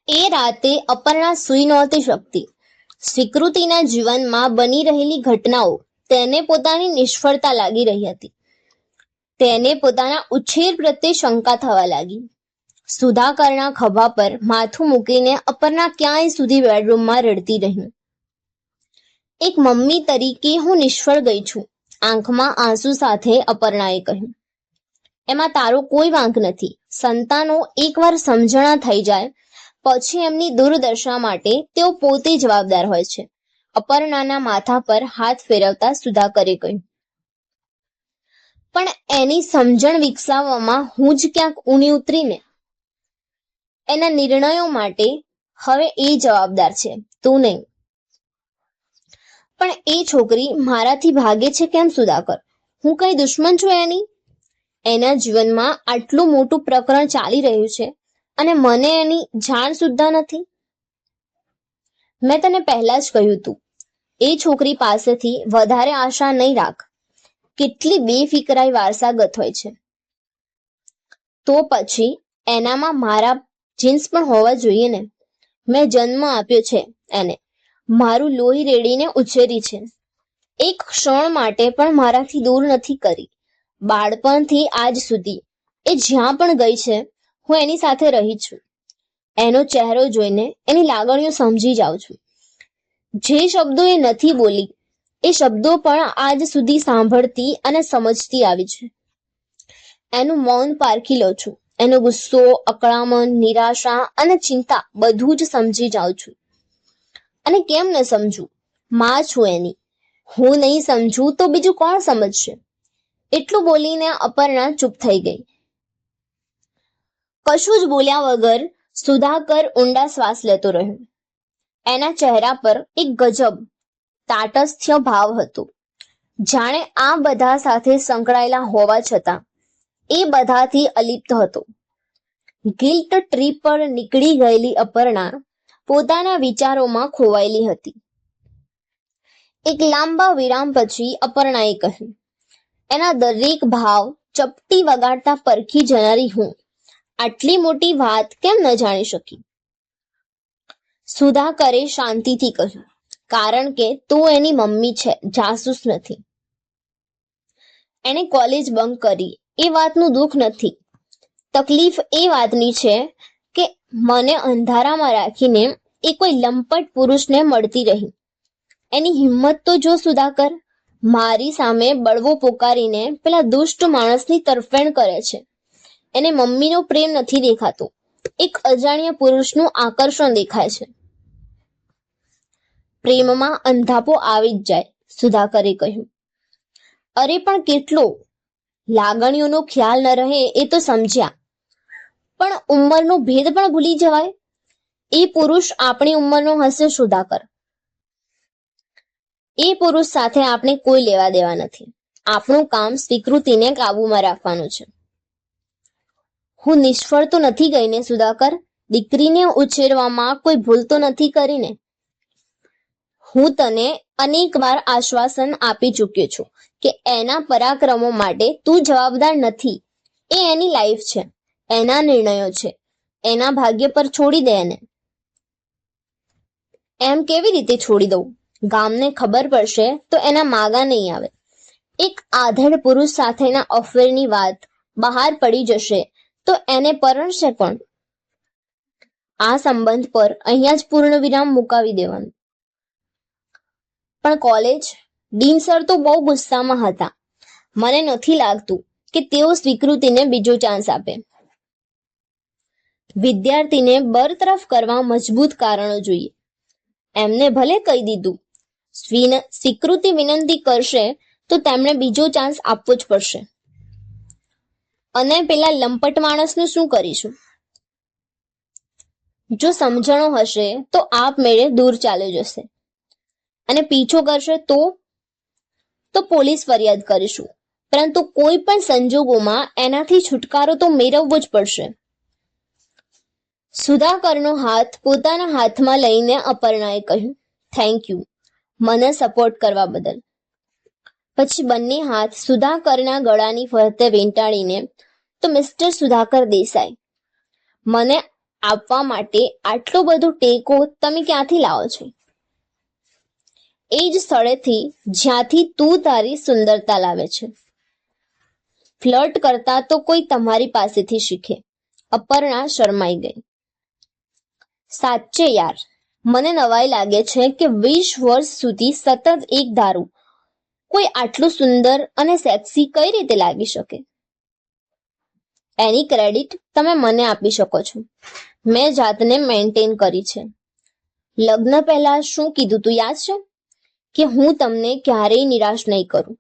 એ રાતે અપર્ણા સૂઈ નહોતી શકતી. સ્વીકૃતિના જીવનમાં બની રહેલી ઘટનાઓ તેને પોતાની નિષ્ફળતા લાગી રહી હતી. તેને પોતાના ઉછેર પ્રત્યે શંકા થવા લાગી. સુધાકરના ખભા પર માથું મૂકીને અપર્ણા ક્યાંય સુધી બેડરૂમમાં રડતી રહી. એક મમ્મી તરીકે હું નિષ્ફળ ગઈ છું, આંખમાં આંસુ સાથે અપર્ણાએ કહ્યું. એમાં તારો કોઈ વાંક નથી. સંતાનો એકવાર સમજણા થઈ જાય પછી એમની દુર્દશા માટે તેઓ પોતે જવાબદાર હોય છે. અપર્ણાના માથા પર હાથ ફેરવતા સુધાકરે કહ્યું. પણ એની સમજણ વિકસાવવામાં હું જ ક્યાંક ઊણી ઉતરીને. એના નિર્ણયો માટે હવે એ જવાબદાર છે, તું નહીં. પણ એ છોકરી મારાથી ભાગે છે કેમ સુધાકર? હું કઈ દુશ્મન છું એની? એના જીવનમાં આટલું મોટું પ્રકરણ ચાલી રહ્યું છે અને મને એની જાણ સુદ્ધા નથી. મેં તને પહેલા જ કહ્યું તું, એ છોકરી પાસેથી વધારે આશા નહીં રાખ. કેટલી બેફિકરાઈ વારસાગત હોય છે. તો પછી એનામાં મારા જીન્સ પણ હોવા જોઈએ ને. મેં જન્મ આપ્યો છે એને, મારું લોહી રેડીને ઉછેરી છે. એક ક્ષણ માટે પણ મારાથી દૂર નથી કરી. બાળપણથી આજ સુધી એ જ્યાં પણ ગઈ છે હું એની સાથે રહી છું. એનો ચહેરો જોઈને એની લાગણીઓ સમજી જાઉં છું. જે શબ્દો એ નથી બોલી એ શબ્દો પણ આજ સુધી સાંભળતી અને સમજતી આવી છે. એનું મૌન પારખી લઉં છું. એનો ગુસ્સો, અકળામણ, નિરાશા અને ચિંતા બધું જ સમજી જાઉં છું. અને કેમ ન સમજું? માં છું એની. હું નહીં સમજું તો બીજું કોણ સમજશે? એટલું બોલીને અપર્ણા ચૂપ થઈ ગઈ. કશું જ બોલ્યા વગર સુધાકર ઊંડા શ્વાસ લેતો રહ્યો. એના ચહેરા પર એક ગજબ તાટસ્થ્ય ભાવ હતો, જાણે આ બધા સાથે સંકળાયેલા હોવા છતાં એ બધાથી અલિપ્ત હતો. ગિલ્ટ ટ્રીપ પર નીકળી ગયેલી અપર્ણા પોતાના વિચારોમાં ખોવાયેલી હતી. એક લાંબા વિરામ પછી અપર્ણાએ કહ્યું. એના દરેક ભાવ ચપટી વગાડતા પરખી જનારી હું આટલી મોટી વાત કેમ ન જાણી શકી? સુધાકરે શાંતિથી કહ્યું. કારણ કે તું એની મમ્મી છે, જાસૂસ નથી. એને કોલેજ બંક કરી એ વાતનું દુઃખ નથી. તકલીફ એ વાતની છે કે મને અંધારામાં રાખીને એ કોઈ લંપટ પુરુષને મળતી રહી. એની હિંમત તો જો સુધાકર, મારી સામે બળવો પોકારીને પેલા દુષ્ટ માણસની તરફેણ કરે છે. એને મમ્મીનો પ્રેમ નથી દેખાતો, એક અજાણ્યા પુરુષનું આકર્ષણ દેખાય છે. પ્રેમમાં અંધાપો આવી જ જાય, સુધાકરે કહ્યું. અરે પણ કેટલો? લાગણીઓનો ખ્યાલ ન રહે એ તો સમજ્યા, પણ ઉંમરનો ભેદ પણ ભૂલી જવાય. એ પુરુષ આપણી ઉંમરનો હશે સુધાકર. એ પુરુષ સાથે આપણે કોઈ લેવા દેવા નથી. આપણું કામ સ્વીકૃતિને કાબુમાં રાખવાનું છે. હું નિષ્ફળ તો નથી ગઈ ને સુધાકર? દીકરીને ઉછેરવામાં કોઈ ભૂલ તો નથી કરીને? હું તને અનેક વાર આશ્વાસન આપી ચૂક્યો છું કે એના પરાક્રમો માટે તું જવાબદાર નથી. એ એની લાઈફ છે, એના નિર્ણયો છે. એના ભાગ્ય પર છોડી દે એને. એમ કેવી રીતે છોડી દઉં? ગામને ખબર પડશે તો એના માગા નહીં આવે. એક આધેડ પુરુષ સાથેના અફેરની વાત બહાર પડી જશે તો એને પરણશે કોણ? આ સંબંધ પર અહીંયા જ પૂર્ણ વિરામ મુકાવી દેવાનું. પણ કોલેજ? ડીન સર તો બહુ ગુસ્સામાં હતા. મને નથી લાગતું કે તેઓ સ્વીકૃતિને બીજો ચાન્સ આપે. વિદ્યાર્થીને બરતરફ કરવા મજબૂત કારણો જોઈએ. એમને ભલે કહી દીધું, સ્વીકૃતિ વિનંતી કરશે તો તેમણે બીજો ચાન્સ આપવો જ પડશે. અને પેલા લંપટ માણસનું શું કરીશું? જો સમજણો હશે તો આપમેળે દૂર ચાલ્યો જશે. અને પીછો કરશે તો પોલીસ ફરિયાદ કરીશું. પરંતુ કોઈ પણ સંજોગોમાં એનાથી છુટકારો તો મેળવવો જ પડશે. સુધાકરનો હાથ પોતાના હાથમાં લઈને અપર્ણાએ કહ્યું. થેન્ક યુ, મને સપોર્ટ કરવા બદલ. પછી બંને હાથ સુધાકરના ગળાની ફરતે વીંટાળીને, તો મિસ્ટર સુધાકર દેસાઈ, મને આપવા માટે આટલો બધો ટેકો તમે ક્યાંથી લાવો છો? એ જ સ્થળેથી જ્યાંથી તું તારી સુંદરતા લાવે છે. ફ્લર્ટ કરતા તો કોઈ તમારી પાસેથી શીખે. અપર્ણા શરમાઈ ગઈ. સાચે યાર, મને નવાઈ લાગે છે કે 20 વર્ષ સુધી સતત એક ધારું કોઈ આટલું સુંદર અને સેક્સી કઈ રીતે લાગી શકે? એની ક્રેડિટ તમે મને આપી શકો છો. મેં જાતને મેન્ટેન કરી છે. લગ્ન પહેલા શું કીધું તું યાદ છે? કે હું તમને ક્યારેય નિરાશ નહીં કરું.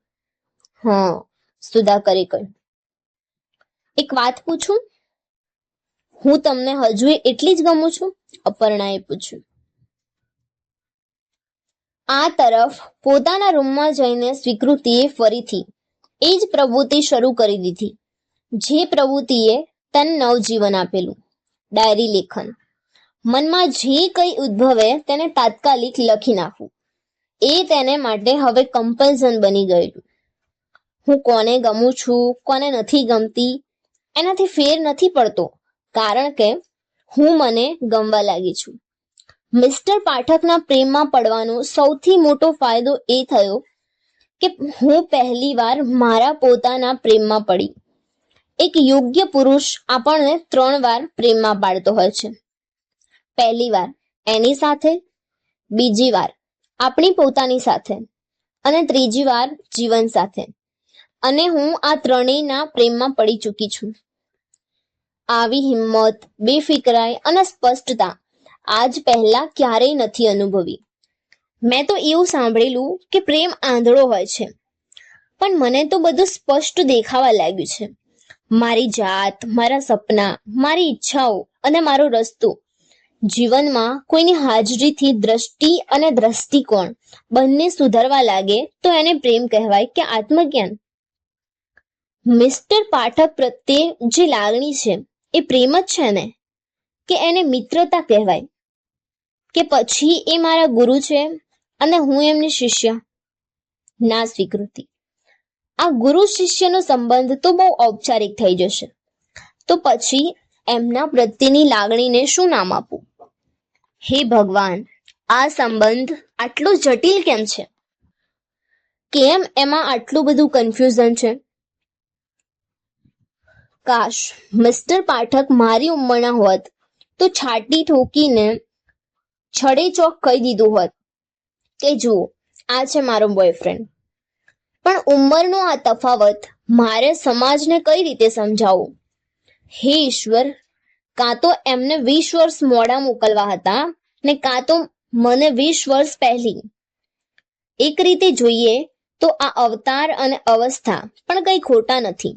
હા, સુધાકરે કહ્યું. એક વાત પૂછું? હું તમને હજુ એટલી જ ગમું છું? અપર્ણાએ પૂછ્યું. આ તરફ પોતાના રૂમમાં જઈને સ્વીકૃતિએ ફરીથી એ જ પ્રવૃત્તિ શરૂ કરી દીધી, જે પ્રવૃત્તિએ તને નવજીવન આપેલું. ડાયરી લેખન. મનમાં જે કંઈ ઉદ્ભવે તેને તાત્કાલિક લખી નાખવું. એ તેને માટે હવે કમ્પલ્ઝન બની ગયેલું. હું કોને ગમું છું, કોને નથી ગમતી, એનાથી ફેર નથી પડતો, કારણ કે હું મને ગમવા લાગી છું. મિસ્ટર પાઠકના પ્રેમમાં પડવાનો સૌથી મોટો ફાયદો એ થયો કે હું પહેલીવાર મારા પોતાના પ્રેમમાં પડી. એક યોગ્ય પુરુષ આપણને 3 વાર પ્રેમમાં પાડતો હોય છે. પહેલી વાર એની સાથે, બીજી વાર આપણી પોતાની સાથે, અને ત્રીજી વાર જીવન સાથે. અને હું આ ત્રણેયના પ્રેમમાં પડી ચૂકી છું. આવી હિંમત, બેફિકરાઈ અને સ્પષ્ટતા આજ પહેલા ક્યારેય નથી અનુભવી. મેં તો એવું સાંભળેલું કે પ્રેમ આંધળો હોય છે, પણ મને તો બધું સ્પષ્ટ દેખાવા લાગ્યું છે. મારી જાત, મારા સપના, મારી ઈચ્છાઓ અને મારો રસ્તો. જીવનમાં કોઈની હાજરીથી દ્રષ્ટિ અને દ્રષ્ટિકોણ બંને સુધરવા લાગે તો એને પ્રેમ કહેવાય કે આત્મજ્ઞાન? મિસ્ટર પાઠક પ્રત્યે જે લાગણી છે એ પ્રેમ જ છે ને? કે એને મિત્રતા કહેવાય? કે પછી એ મારા ગુરુ છે અને હું એમની શિષ્ય? ના સ્વીકૃતિ, આ ગુરુ શિષ્યનો સંબંધ તો બહુ ઔપચારિક થઈ જશે. તો પછી એમના પ્રત્યેની લાગણીને શું નામ આપવું? હે ભગવાન, આ સંબંધ આટલો જટિલ કેમ છે? કેમ એમાં આટલું બધું કન્ફ્યુઝન છે? કાશ મિસ્ટર પાઠક મારી ઉંમરના હોત તો છાતી ઠોકીને છડે ચોક કહી દીધું હોત કે જુઓ, આ છે મારો બોયફ્રેન્ડ. પણ ઉંમરનો આ તફાવત મારે સમાજને કઈ રીતે સમજાવવું? હે ઈશ્વર, કાં તો એમને 20 વર્ષ મોડા મોકલવા હતા ને કાં તો મને 20 વર્ષ પહેલી. એક રીતે જોઈએ તો આ અવતાર અને અવસ્થા પણ કઈ ખોટા નથી.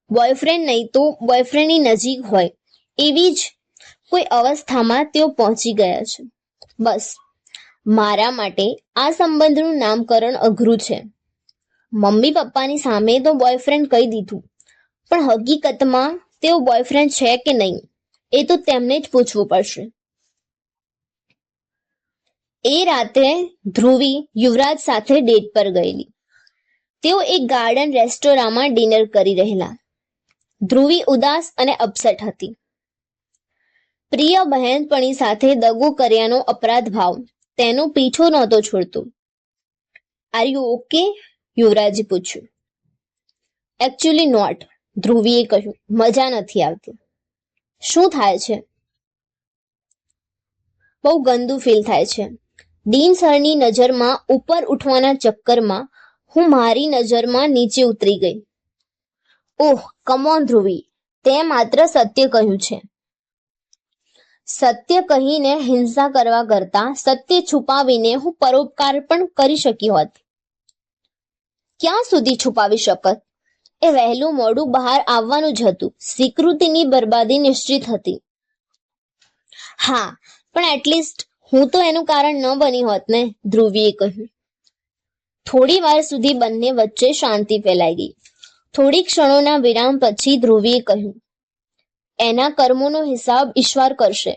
બોયફ્રેન્ડ નહીં તો બોયફ્રેન્ડની નજીક હોય એવી જ કોઈ અવસ્થામાં તેઓ પહોંચી ગયા છે. બસ, મારા માટે આ સંબંધનું નામકરણ અઘરું છે. મમ્મી પપ્પાની સામે તો બોયફ્રેન્ડ કહી દીધું, પણ હકીકતમાં તેઓ બોયફ્રેન્ડ છે કે નહીં એ તો તેમને જ પૂછવું પડશે. એ રાતે ધ્રુવી યુવરાજ સાથે ડેટ પર ગયેલી. તેઓ એક ગાર્ડન રેસ્ટોરાંમાં ડિનર કરી રહેલા. ધ્રુવી ઉદાસ અને અપસેટ હતી. પ્રિય બહેનપણી સાથે દગો કર્યાનો અપરાધ ભાવ તેનો પીછો નહોતો છોડતો. Are you okay? યુવરાજે પૂછ્યું. એકચ્યુઅલી નોટ, ધ્રુવીએ કહ્યું. મજા નથી આવતી. શું થાય છે? બહુ ગંદુ ફીલ થાય છે. ડીન સરની નજરમાં ઉપર ઉઠવાના ચક્કરમાં હું મારી નજરમાં નીચે ઉતરી ગઈ. ઓહ કમ ઓન ધ્રુવી, તે માત્ર સત્ય કહ્યું છે. સત્ય કહીને હિંસા કરવા કરતા સત્ય છુપાવીને હું પરોપકાર પણ કરી શકી હોત. ક્યાં સુધી છુપાવી શકત? એ વહેલું મોડું બહાર આવવાનું જ હતું. સ્વીકૃતિની બરબાદી નિશ્ચિત હતી. હા, પણ એટલીસ્ટ હું તો એનું કારણ ન બની હોત ને, ધ્રુવીએ કહ્યું. થોડી વાર સુધી બંને વચ્ચે શાંતિ ફેલાઈ ગઈ. થોડી ક્ષણોના વિરામ પછી ધ્રુવીએ કહ્યું, એના કર્મોનો હિસાબ ઈશ્વર કરશે.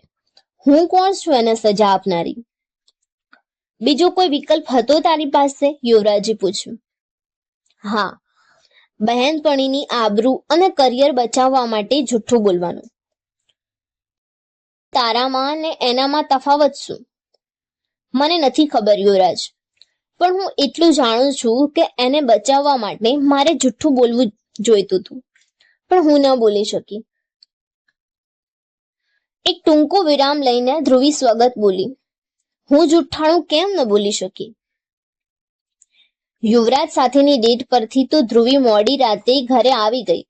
હું કોણ છું એને સજા આપનારી? બીજો કોઈ વિકલ્પ હતો તારી પાસે? યુવરાજે પૂછ્યું. હા, બહેનપણીની આબરૂ અને કરિયર બચાવવા માટે જૂઠું બોલવાનું. તારામાં ને એનામાં તફાવત શું? મને નથી ખબર યુવરાજ, પણ હું એટલું જાણું છું કે એને બચાવવા માટે મારે જુઠ્ઠું બોલવું જોઈતું હતું, પણ હું ન બોલી શકી. એક ટૂંકો વિરામ લઈને ધ્રુવી સ્વગત બોલી, હું જુઠ્ઠાણું કેમ ન બોલી શકી? યુવરાજ સાથેની ડેટ પરથી તો ધ્રુવી મોડી રાતે ઘરે આવી ગઈ,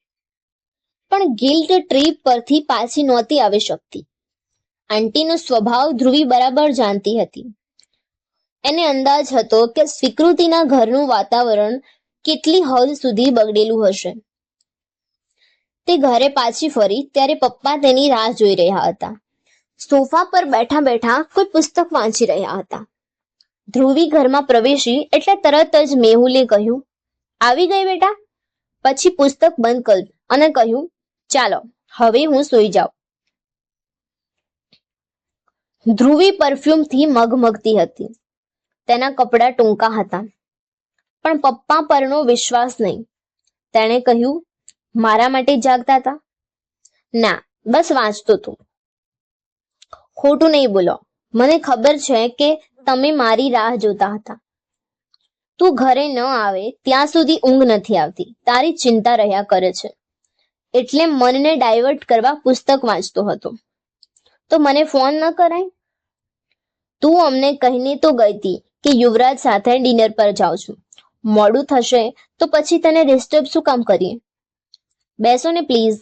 પણ ગિલ્ટ ટ્રીપ પરથી પાછી નહોતી આવી શકતી. આંટીનો સ્વભાવ ધ્રુવી બરાબર જાણતી હતી. એને અંદાજ હતો કે સ્વીકૃતિના ઘરનું વાતાવરણ કેટલી હદ સુધી બગડેલું હશે. તે ઘરે પાછી ફરી ત્યારે પપ્પા તેની રાહ જોઈ રહ્યા હતા. સોફા પર બેઠા બેઠા કોઈ પુસ્તક વાંચી રહ્યા હતા. ધ્રુવી ઘરમાં પ્રવેશી એટલે તરત જ મેહુલે કહ્યું, આવી ગઈ બેટા? પછી પુસ્તક બંધ કર્યું અને કહ્યું, ચાલો હવે હું સૂઈ જાઉં. ધ્રુવી પરફ્યુમથી મગમગતી હતી. તેના કપડાં ટૂંકા હતા, પણ પપ્પા પરનો વિશ્વાસ નહીં. તેણે કહ્યું, મારા માટે જાગતા હતા? ના, બસ વાંચતો તું. ખોટું નહીં બોલો, મને ખબર છે કે તમે મારી રાહ જોતા હતા. તું ઘરે ન આવે ત્યાં સુધી ઊંઘ નથી આવતી, તારી ચિંતા રહ્યા કરે છે, એટલે મનને ડાયવર્ટ કરવા પુસ્તક વાંચતો હતો. તો મને ફોન ન કરાય? તું અમને કહીને તો ગઈ હતી કે યુવરાજ સાથે ડિનર પર જાઉં છું. મોડું થશે તો પછી તને ડિસ્ટર્બ શું કામ કરીએ? બેસો ને પ્લીઝ.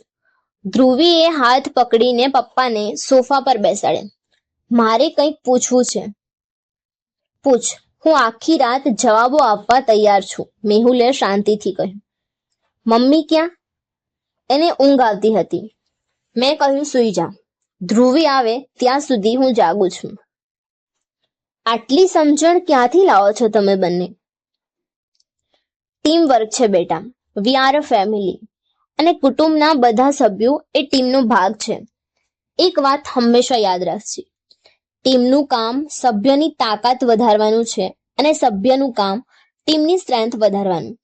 ધ્રુવીએ હાથ પકડીને પપ્પાને સોફા પર બેસાડે. મારે કંઈક પૂછવું છે. પૂછ, હું આખી રાત જવાબો આપવા તૈયાર છું, મેહુલે શાંતિથી કહ્યું. મમ્મી ક્યાં? એને ઊંઘ આવતી હતી. મેં કહ્યું સૂઈ જા. ધ્રુવી આવે ત્યાં સુધી હું જાગું છું. આટલી સમજણ ક્યાંથી લાવો છો તમે બંને? ટીમ વર્ક છે બેટા. We are a family. અને કુટુંબના બધા સભ્યો એ ટીમનો ભાગ છે. એક વાત હંમેશા યાદ રાખજે, ટીમનું કામ સભ્યની તાકાત વધારવાનું છે અને સભ્યનું કામ ટીમની સ્ટ્રેન્થ વધારવાનું.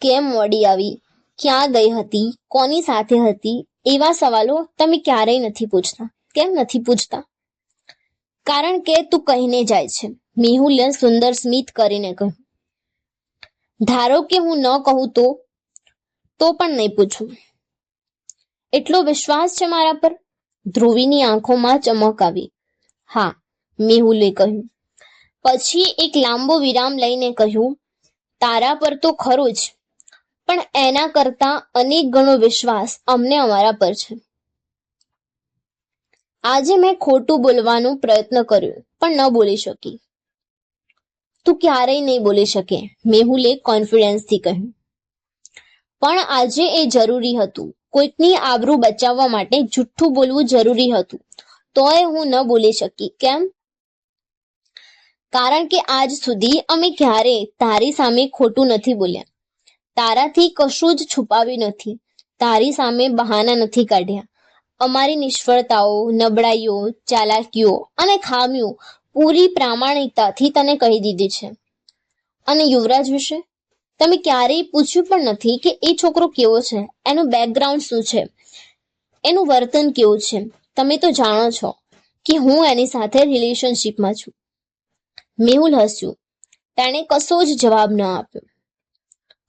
કેમ મોડી આવી? ક્યાં ગઈ હતી? કોની સાથે હતી? એવા સવાલો તમે ક્યારેય નથી પૂછતા. કેમ નથી પૂછતા? કારણ કે તું કહીને જાય છે, મેહુલે સુંદર સ્મિત કરીને કહ્યું. ધારો કે હું ન કહું તો પણ નહીં પૂછું. એટલો વિશ્વાસ છે મારા પર? ધ્રુવીની આંખોમાં ચમક આવી. હા, મેહુલે કહ્યું. પછી એક લાંબો વિરામ લઈને કહ્યું, તારા પર તો ખરું જ, પણ એના કરતા અનેક ગણો વિશ્વાસ અમને અમારા પર છે. આજે મેં ખોટું બોલવાનો પ્રયત્ન કર્યો, પણ ન બોલી શકી. તું ક્યારેય નહીં બોલી શકે, મેહુલે કોન્ફિડન્સથી કહ્યું. પણ આજે એ જરૂરી હતું. કોઈકની આબરૂ બચાવવા માટે જુઠ્ઠું બોલવું જરૂરી હતું, તોય હું ન બોલી શકી. કેમ? કારણ કે આજ સુધી અમે ક્યારેય તારી સામે ખોટું નથી બોલ્યા. તારાથી કશું જ છુપાવ્યું નથી. તારી સામે બહાના નથી કાઢ્યા. અમારી નિષ્ફળતાઓ, નબળાઈઓ, ચાલાકીઓ અને ખામીઓ પૂરી પ્રામાણિકતાથી તને કહી દીધી છે. અને યુવરાજ વિશે તમે ક્યારેય પૂછ્યું પણ નથી કે એ છોકરો કેવો છે, એનું બેકગ્રાઉન્ડ શું છે, એનું વર્તન કેવું છે. તમે તો જાણો છો કે હું એની સાથે રિલેશનશીપમાં છું. મેહુલ હસ્યું. તેણે કશો જ જવાબ ન આપ્યો.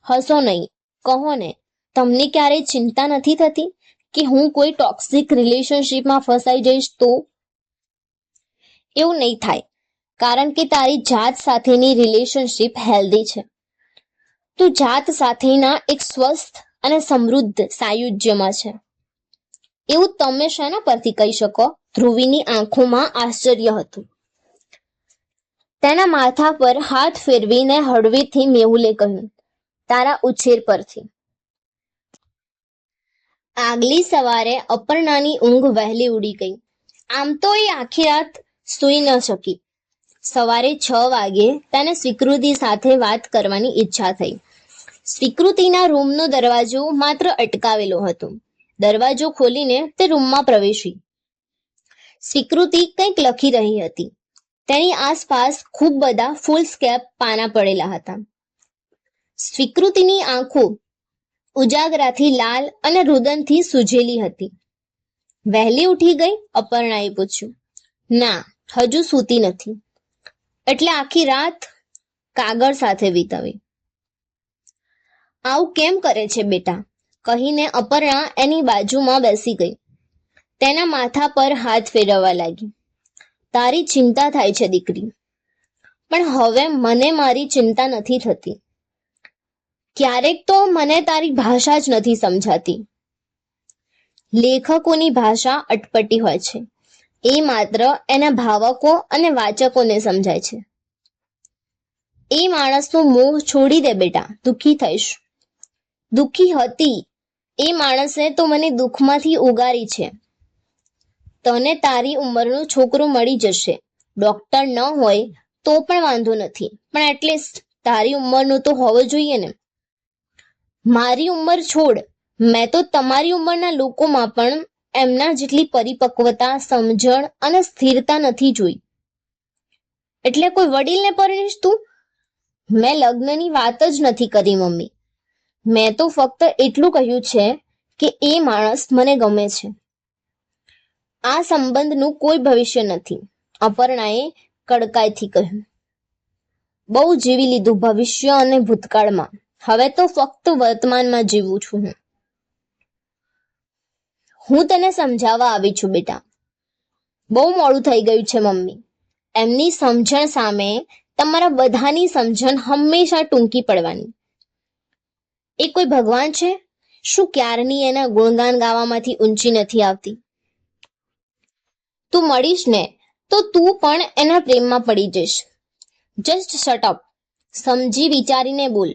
હસો નહીં, કહો ને, તમને ક્યારેય ચિંતા નથી થતી કે હું કોઈ ટોક્સિક રિલેશનશીપમાં ફસાઈ જઈશ તો? એવું નહીં થાય, કારણ કે તારી જાત સાથેની રિલેશનશીપ હેલ્ધી છે. તું જાત સાથેના એક સ્વસ્થ અને સમૃદ્ધ સાયુજ્યમાં છે. એવું તમે શેના પરથી કહી શકો? ધ્રુવીની આંખોમાં આશ્ચર્ય હતું. તેના માથા પર હાથ ફેરવીને હળવેથી મેહુલે કહ્યું, તારા ઉછેર પરથી. આગલી સવારે અપર્ણાની ઊંઘ વહેલી ઉડી ગઈ. આમ તો એ આખી રાત સૂઈ ન શકી. સવારે 6 વાગે તેને સ્વીકૃતિ સાથે વાત કરવાની ઈચ્છા થઈ. સ્વીકૃતિના રૂમનો દરવાજો માત્ર અટકાવેલો હતો. દરવાજો ખોલીને તે રૂમમાં પ્રવેશી. સ્વીકૃતિ કંઈક લખી રહી હતી. તેની આસપાસ ખૂબ બધા ફૂલસ્કેપ પાના પડેલા હતા. સ્વીકૃતિની આંખો ઉજાગરાથી લાલ અને રુદનથી સૂજેલી હતી. વહેલી ઉઠી ગઈ? અપર્ણાએ પૂછ્યું. ના, હજુ સૂતી નથી. એટલે આખી રાત કાગળ સાથે વિતાવી. આવું કેમ કરે છે બેટા? કહીને અપર્ણા એની બાજુમાં બેસી ગઈ. તેના માથા પર હાથ ફેરવવા લાગી. તારી ચિંતા થાય છે દીકરી, પણ હવે મને મારી ચિંતા નથી થતી. ક્યારેક તો મને તારી ભાષા જ નથી સમજાતી. લેખકોની ભાષા અટપટી હોય છે, એ માત્ર એના ભાવકો અને વાચકોને સમજાય છે. એ માણસનો મોહ છોડી દે બેટા, દુઃખી થઈશ. દુઃખી હતી એ માણસે તો મને દુઃખમાંથી ઉગારી છે. તને તારી ઉંમરનું છોકરું મળી જશે. ડોક્ટર ન હોય તો પણ વાંધો નથી, પણ એટલીસ્ટ તારી ઉંમરનું તો હોવું જોઈએ ને. મારી ઉંમર છોડ, મેં તો તમારી ઉંમરના લોકોમાં પણ એમના જેટલી પરિપક્વતા, સમજણ અને સ્થિરતા નથી જોઈ. એટલે કોઈ વડીલને પરણીશ તું? મેં લગ્નની વાત જ નથી કરી મમ્મી. મેં તો ફક્ત એટલું કહ્યું છે કે એ માણસ મને ગમે છે. આ સંબંધનું કોઈ ભવિષ્ય નથી, અપર્ણાએ કડકાઈથી કહ્યું. બહુ જીવી લીધું ભવિષ્ય અને ભૂતકાળમાં. હવે તો ફક્ત વર્તમાનમાં જીવું છું હું તને સમજાવવા આવી છું બેટા. બહુ મોડું થઈ ગયું છે મમ્મી. એમની સમજણ સામે તમારા બધાની સમજણ હંમેશા ટૂંકી પડવાની. એ કોઈ ભગવાન છે? શું ક્યારની એના ગુણગાન ગાવામાંથી ઊંચી નથી આવતી? તું મળીશ ને તો તું પણ એના પ્રેમમાં પડી જઈશ. Just shut up. સમજી વિચારીને બોલ.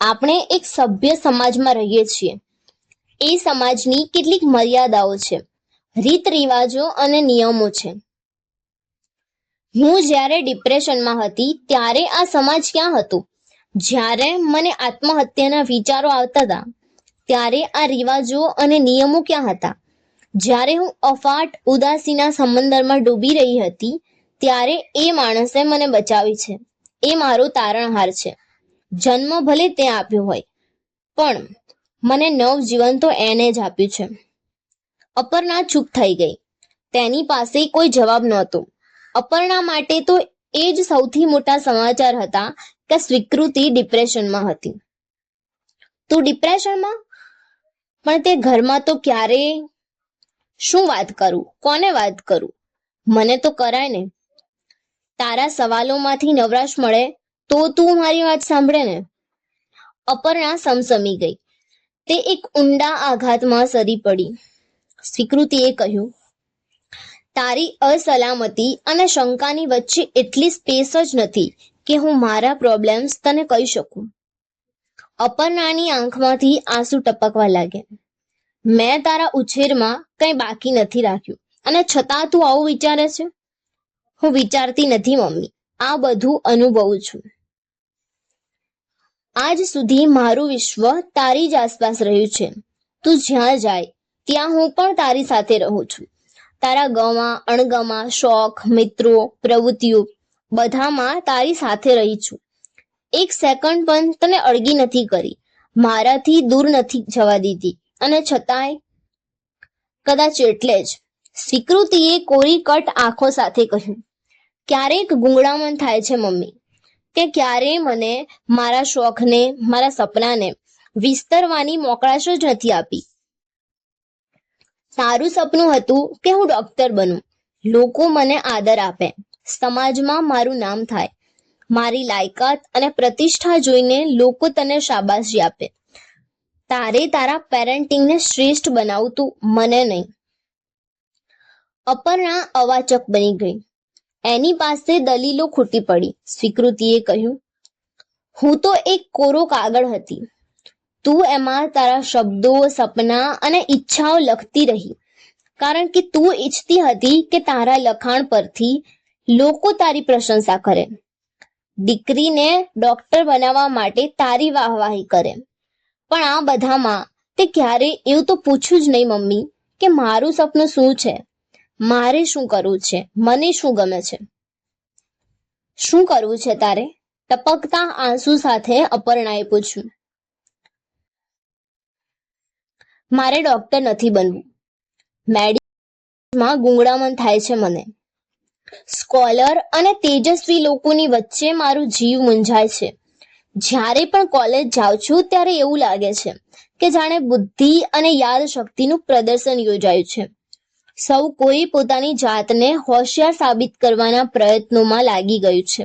આપણે એક સભ્ય સમાજમાં રહીએ છીએ. એ સમાજની કેટલીક મર્યાદાઓ છે, રીત રિવાજો અને નિયમો છે. હું જ્યારે ડિપ્રેશનમાં હતી ત્યારે આ સમાજ ક્યાં હતો? જ્યારે મને આત્મહત્યાના વિચારો આવતા હતા ત્યારે આ રિવાજો અને નિયમો ક્યાં હતા? જ્યારે હું અફાટ ઉદાસીના સમંદરમાં ડૂબી રહી હતી ત્યારે એ માણસે મને બચાવી છે. એ મારો તારણહાર છે. જન્મ ભલે તે આપ્યો હોય, પણ મને નવજીવન તો એને જ આપ્યું છે. અપર્ણા ચૂપ થઈ ગઈ. તેની પાસે કોઈ જવાબ નહોતો. અપર્ણા માટે તો એ જ સૌથી મોટા સમાચાર હતા કે સ્વીકૃતિ ડિપ્રેશનમાં હતી. તું ડિપ્રેશનમાં? પણ તે ઘરમાં તો ક્યારેય... શું વાત કરું? કોને વાત કરું? મને તો કરાય ને. તારા સવાલોમાંથી નવરાશ મળે તો તું મારી વાત સાંભળે ને. અપર્ણા સમસમી ગઈ. તે એક ઊંડા આઘાતમાં સરી પડી. સ્વીકૃતિએ કહ્યું, તારી અસલામતી અને શંકાની વચ્ચે એટલી સ્પેસ જ નથી કે હું મારા પ્રોબ્લેમ્સ તને કહી શકું. અપર્ણાની આંખમાંથી આંસુ ટપકવા લાગ્યા. મેં તારા ઉછેરમાં કંઈ બાકી નથી રાખ્યું અને છતાં તું આવું વિચારે છે? હું વિચારતી નથી મમ્મી, આ બધું અનુભવું છું. આજ સુધી મારું વિશ્વ તારી જ આસપાસ રહ્યું છે. તું જ્યાં જાય ત્યાં હું પણ તારી સાથે રહું છું. તારા ગમા અણગમા, શોખ, મિત્રો, પ્રવૃત્તિઓ બધામાં તારી સાથે રહી છું. એક સેકન્ડ પણ તને અળગી નથી કરી, મારાથી દૂર નથી જવા દીધી. અને છતાંય કદાચ એટલે જ. સ્વીકૃતિએ કોરી કટ આંખો સાથે કહ્યું, ક્યારેક ગૂંગળામણ થાય છે મમ્મી કે ક્યારેય મને મારા શોખને, મારા સપનાને વિસ્તરવાની મોકળાશ જ નથી આપી. તારું સપનું હતું કે હું ડોક્ટર બનું, લોકો મને આદર આપે, સમાજમાં મારું નામ થાય, મારી લાયકાત અને પ્રતિષ્ઠા જોઈને લોકો તને શાબાશી આપે. તારે તારા પેરેન્ટિંગને શ્રેષ્ઠ બનાવતું, મને નહીં. અપર્ણા અવાચક બની ગઈ. એની પાસે દલીલો ખૂટી પડી. સ્વીકૃતિએ કહ્યું, હું તો એક કોરો કાગળ હતી. તું એમાં તારા શબ્દો, સપના અને ઈચ્છાઓ લખતી રહી, કારણ કે તું ઈચ્છતી હતી કે તારા લખાણ પરથી લોકો તારી પ્રશંસા કરે, દીકરીને ડોક્ટર બનાવવા માટે તારી વાહવાહી કરે. પણ આ બધામાં તે ક્યારેય એવું તો પૂછ્યું જ નહીં મમ્મી કે મારું સપનું શું છે, મારે શું કરવું છે, મને શું ગમે છે. શું કરવું છે તારે? ટપકતા આંસુ સાથે અપર્ણાએ પૂછ્યું. મારે ડોક્ટર નથી બનવું. માં ગુંગળામણ થાય છે મને. સ્કોલર અને તેજસ્વી લોકોની વચ્ચે મારું જીવ મૂંઝાય છે. જ્યારે પણ કોલેજ જાઉં છું ત્યારે એવું લાગે છે કે જાણે બુદ્ધિ અને યાદ શક્તિનું પ્રદર્શન યોજાયું છે. સૌ કોઈ પોતાની જાતને હોશિયાર સાબિત કરવાના પ્રયત્નોમાં લાગી ગયું છે.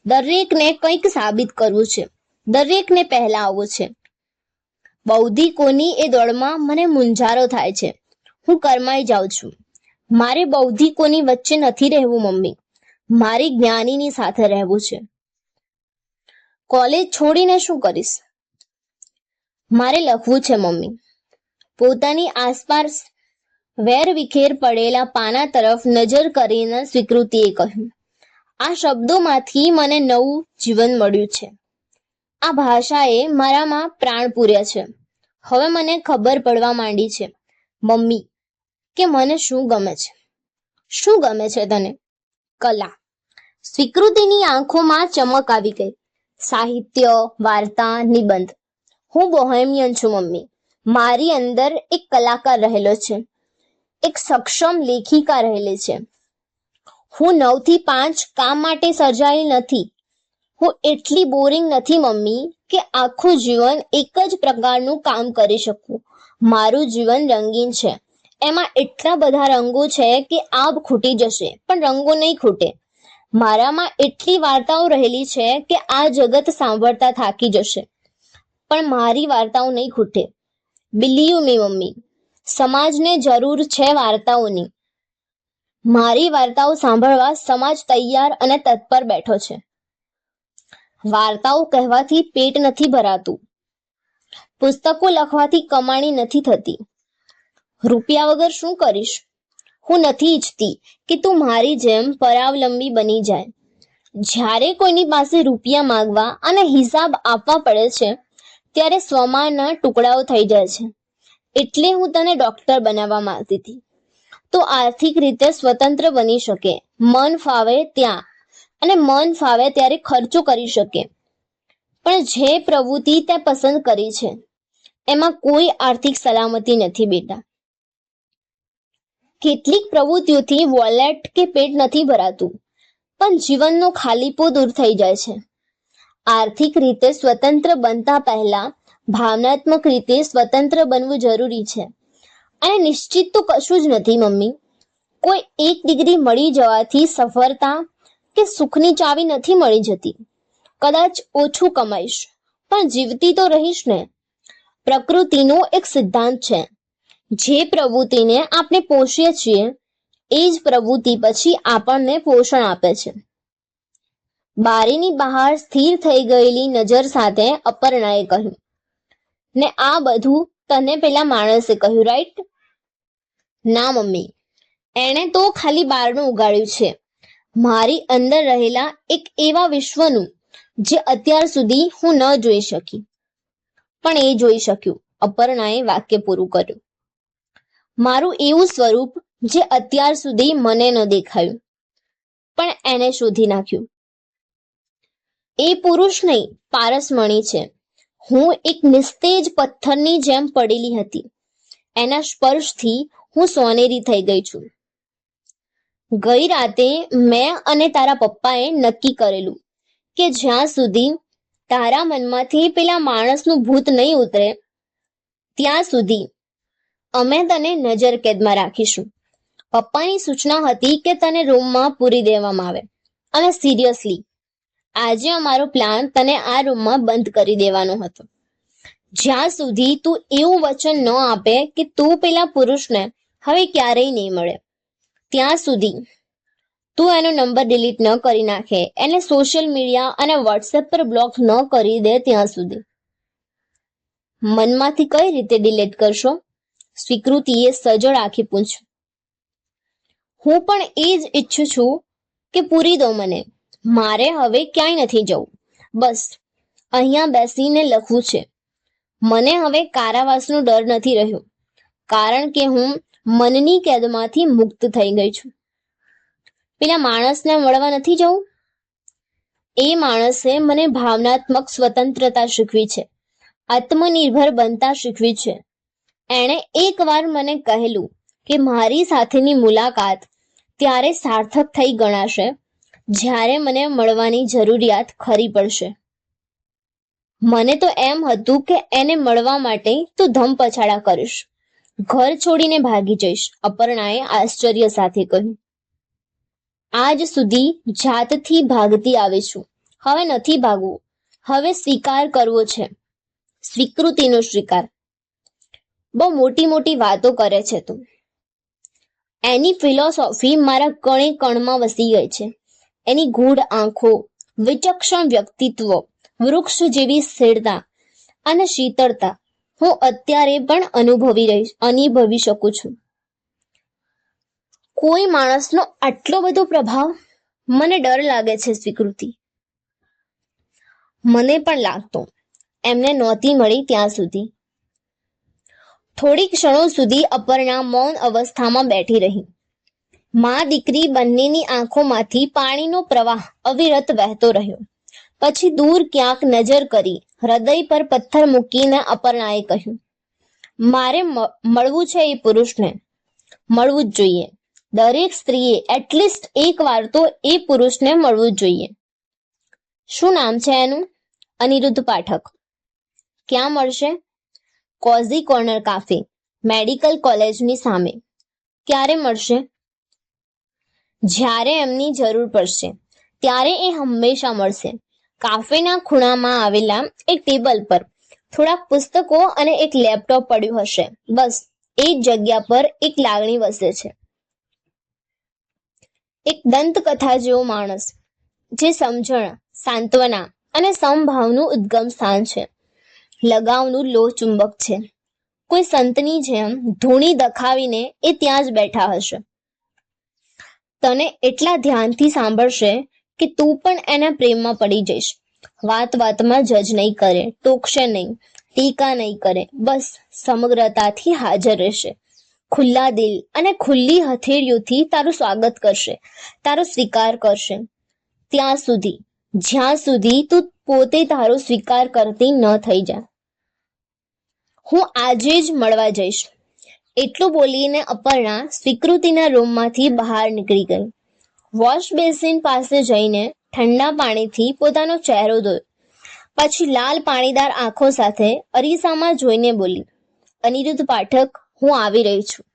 દરેકને કંઈક સાબિત કરવું છે, દરેકને પહેલા આવવું છે. બૌદ્ધિકોની એ દોડમાં મને મૂંઝારો થાય છે. હું કરમાઈ જાઉં છું. મારે બૌદ્ધિકોની વચ્ચે નથી રહેવું મમ્મી, મારે જ્ઞાનીની સાથે રહેવું છે. કોલેજ છોડીને શું કરીશ? મારે લખવું છે મમ્મી. પોતાની આસપાસ વેરવિખેર પડેલા પાના તરફ નજર કરીને સ્વીકૃતિએ કહ્યું. આ શબ્દોમાંથી મને નવું જીવન મળ્યું છે. આ ભાષાએ મારામાં પ્રાણ પૂર્યા છે. હવે મને ખબર પડવા માંડી છે મમ્મી કે મને શું ગમે છે. શું ગમે છે તને? કલા. સ્વીકૃતિની આંખોમાં ચમક આવી ગઈ. સાહિત્ય, વાર્તા, નિબંધ. હું બોહેમિયન છું મમ્મી. મારી અંદર એક કલાકાર રહેલો છે, એક સક્ષમ લેખિકા રહેલી છે. હું 9 થી 5 કામ માટે સર્જાયેલી નથી. હું એટલી બોરિંગ નથી મમ્મી કે આખું જીવન એક જ પ્રકારનું કામ કરી શકું. મારું જીવન રંગીન છે. એમાં એટલા બધા રંગો છે કે આબ ખૂટી જશે પણ રંગો નહીં ખૂટે. મારામાં એટલી વાર્તાઓ રહેલી છે કે આ જગત સાંભળતા થાકી જશે પણ મારી વાર્તાઓ નહીં ખૂટે. બિલીવ મી મમ્મી, સમાજને જરૂર છે વાર્તાઓની. મારી વાર્તાઓ સાંભળવા સમાજ તૈયાર અને તત્પર બેઠો છે. વાર્તાઓ કહેવાથી પેટ નથી ભરાતું. પુસ્તકો લખવાથી કમાણી નથી થતી. રૂપિયા વગર શું કરીશ? હું નથી ઈચ્છતી કે તું મારી જેમ પરાવલંબી બની જાય. જ્યારે કોઈની પાસે રૂપિયા માંગવા અને હિસાબ આપવા પડે છે ત્યારે સ્વમાનના ટુકડાઓ થઈ જાય છે. એટલે હું તને ડોક્ટર બનાવવા માંગતી હતી, તો આર્થિક રીતે સ્વતંત્ર બની શકે, મન ફાવે ત્યાં અને મન ફાવે ત્યારે ખર્ચો કરી શકે. પણ જે પ્રવૃત્તિ તે પસંદ કરી છે એમાં કોઈ આર્થિક સલામતી નથી બેટા. કેટલીક પ્રવૃત્તિઓથી વોલેટ કે પેટ નથી ભરાતું પણ જીવનનો ખાલીપો દૂર થઈ જાય છે. આર્થિક રીતે સ્વતંત્ર બનતા પહેલા ભાવનાત્મક રીતે સ્વતંત્ર બનવું જરૂરી છે. અને નિશ્ચિત તો કશું જ નથી મમ્મી. કોઈ એક ડિગ્રી મળી જવાથી સફળતા કે સુખની ચાવી નથી મળી જતી. કદાચ ઓછું કમાઈશ પણ જીવતી તો રહીશ ને. પ્રકૃતિનો એક સિદ્ધાંત છે, જે પ્રવૃત્તિને આપણે પોષીએ છીએ એ જ પ્રવૃત્તિ પછી આપણને પોષણ આપે છે. બારીની બહાર સ્થિર થઈ ગયેલી નજર સાથે અપર્ણાએ કહ્યું. ને આ બધું તને પેલા માણસે કહ્યું, રાઈટ? ના મમ્મી, એણે તો ખાલી બારણું ઉગાડ્યું છે મારી અંદર રહેલા એક એવા વિશ્વનું જે અત્યાર સુધી હું ન જોઈ શકી. પણ એ જોઈ શક્યું. અપર્ણાએ વાક્ય પૂરું કર્યું. મારું એવું સ્વરૂપ જે અત્યાર સુધી મને ન દેખાયું પણ એને શોધી નાખ્યું. એ પુરુષ નહીં, પારસમણી છે. હું એક નિસ્તેજ પથ્થરની જેમ પડેલી હતી. એના સ્પર્શથી હું સોનેરી થઈ ગઈ છું. ગઈ રાતે મેં અને તારા પપ્પાએ નક્કી કરેલું કે જ્યાં સુધી તારા મનમાંથી પેલા માણસનું ભૂત નહીં ઉતરે ત્યાં સુધી અમે તને નજર કેદમાં રાખીશું. પપ્પાની સૂચના હતી કે તને રૂમમાં પૂરી દેવામાં આવે. અને સિરિયસલી આજે અમારો પ્લાન તને આ રૂમમાં બંધ કરી દેવાનો હતો. જ્યાં સુધી તું એવું વચન ન આપે કે તું પેલા પુરુષને હવે ક્યારેય નહીં મળે ત્યાં સુધી, તું એનો નંબર ડિલીટ ન કરી નાખે, એને સોશિયલ મીડિયા અને વોટ્સએપ પર બ્લોક ન કરી દે ત્યાં સુધી. મનમાંથી કઈ રીતે ડિલીટ કરશો? સ્વીકૃતિએ સજળ આંખે પૂછ્યું. હું પણ એ જ ઈચ્છું છું કે પૂરી દો મને. મારે હવે ક્યાંય નથી જવું. બસ અહીંયા બેસીને લખવું છે. મને હવે કારાવાસનો ડર નથી રહ્યો કારણ કે હું મનની કેદમાંથી મુક્ત થઈ ગઈ છું. પેલા માણસને મળવા નથી જવું. એ માણસે મને ભાવનાત્મક સ્વતંત્રતા શીખવી છે, આત્મનિર્ભર બનતા શીખવી છે. એણે એકવાર મને કહેલું કે મારી સાથેની મુલાકાત ત્યારે સાર્થક થઈ ગણાશે જ્યારે મને મળવાની જરૂરિયાત ખરી પડશે. મને તો એમ હતું કે એને મળવા માટે તું ધમપછાડા કરીશ, ઘર છોડીને ભાગી જઈશ, અપર્ણાએ આશ્ચર્ય સાથે કહ્યું. આજ સુધી જાતથી ભાગતી આવી છું, હવે નથી ભાગવું, હવે સ્વીકાર કરવો છે, સ્વીકૃતિનો સ્વીકાર. બહુ મોટી મોટી વાતો કરે છે તું. એની ફિલોસોફી મારા કણે કણમાં વસી ગઈ છે. એની ગૂઢ આંખો, વિચક્ષણ વ્યક્તિત્વ, વૃક્ષ જેવી સ્થિરતા અને શીતળતા હું અત્યારે પણ અનુભવી શકું છું. કોઈ માણસનો આટલો બધો પ્રભાવ? મને ડર લાગે છે સ્વીકૃતિ. મને પણ લાગતો, એમને નહોતી મળી ત્યાં સુધી. થોડી ક્ષણો સુધી અપર્ણા મૌન અવસ્થામાં બેઠી રહી. મા દીકરી બંનેની આંખોમાંથી પાણીનો પ્રવાહ અવિરત વહેતો રહ્યો. પછી દૂર ક્યાંક નજર કરી હૃદય પર પથ્થર મૂકીને અપર્ણાએ કહ્યું, મારે મળવું છે એ પુરુષને, મળવું જ જોઈએ. દરેક સ્ત્રીએ એટલીસ્ટ એક વાર તો એ પુરુષને મળવું જ જોઈએ. શું નામ છે એનું? અનિરુદ્ધ પાઠક. ક્યાં મળશે? કોઝી કોર્નર કાફે, મેડિકલ કોલેજની સામે. ક્યારે મળશે? જ્યારે એમની જરૂર પડશે ત્યારે એ હંમેશા મળશે. કાફેના ખૂણામાં આવેલા એક ટેબલ પર થોડાક પુસ્તકો અને એક લેપટોપ પડ્યું હશે. બસ એ જ જગ્યા પર એક લાગણી વસે છે. એક દંતકથા જેવો માણસ, જે સમજણ, સાંત્વના અને સમભાવનું ઉદ્ગમ સ્થાન છે. લગાવનું લોહ ચુંબક છે. કોઈ સંતની જેમ ધૂણી દખાવીને એ ત્યાં જ બેઠા હશે. તને એટલા ધ્યાનથી સાંભળશે કે તું પણ એના પ્રેમમાં પડી જઈશ. વાત વાતમાં જજ નહીં કરે, ટોકશે નહીં, ટીકા નહીં કરે, બસ સમગ્રતાથી હાજર રહેશે. ખુલ્લા દિલ અને ખુલ્લી હથેળીઓથી તારું સ્વાગત કરશે, તારો સ્વીકાર કરશે. ત્યાં સુધી, જ્યાં સુધી તું પોતે તારો સ્વીકાર કરતી ન થઈ જા. હું આજે જ મળવા જઈશ. એટલું બોલીને અપર્ણા સ્વીકૃતિના રૂમમાંથી બહાર નીકળી ગઈ. વોશ બેસિન પાસે જઈને ઠંડા પાણીથી પોતાનો ચહેરો ધોયો. પછી લાલ પાણીદાર આંખો સાથે અરીસામાં જોઈને બોલી, અનિરુદ્ધ પાઠક, હું આવી રહી છું.